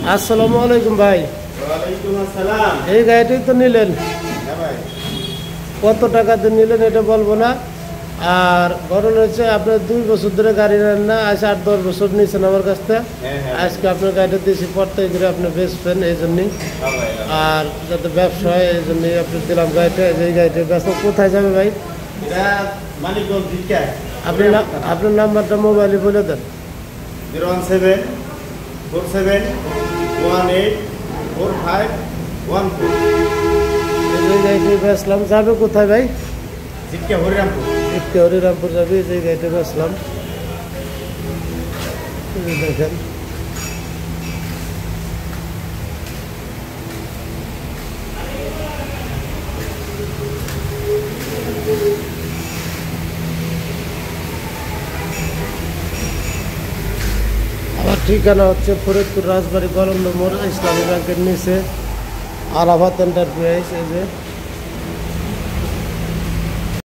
আসসালামু আলাইকুম ভাই। ওয়ালাইকুম আসসালাম। এই গাড়িটাই তো নিলেন, হ্যাঁ ভাই। কত টাকাতে নিলেন এটা বলবো না। আর ঘটনা হচ্ছে আপনার 2 বছর ধরে গাড়ি নেন না, আজ 8-10 বছর নিয়েছেন আমার কাছ থেকে। আজকে আপনার গাড়িটা দিয়েছি প্রত্যেক করে আপনি বেচবেন এই জন্যই, আর যাতে ব্যবসা হয় এই জন্যই আপনি দিলাম গাড়িটা। এই গাড়িটা ব্যবসা কোথায় যাবে ভাই? মানিকগঞ্জ দিকে। আপনার নাম্বারটা মোবাইলে বলে দেন। 01747184514। এই গাড়িটা বেচলাম, যাবে কোথায় ভাই? জিটকা হরিরামপুর। হরিরামপুর যাবে। এই গাড়িটা বেচলাম, দেখেন। আমার ঠিকানা হচ্ছে ফরিদপুর রাজবাড়ি গলন্দ মোড়, ইসলামী ব্যাংকের নিচে আরাফাত এন্টারপ্রাইজ। এই যে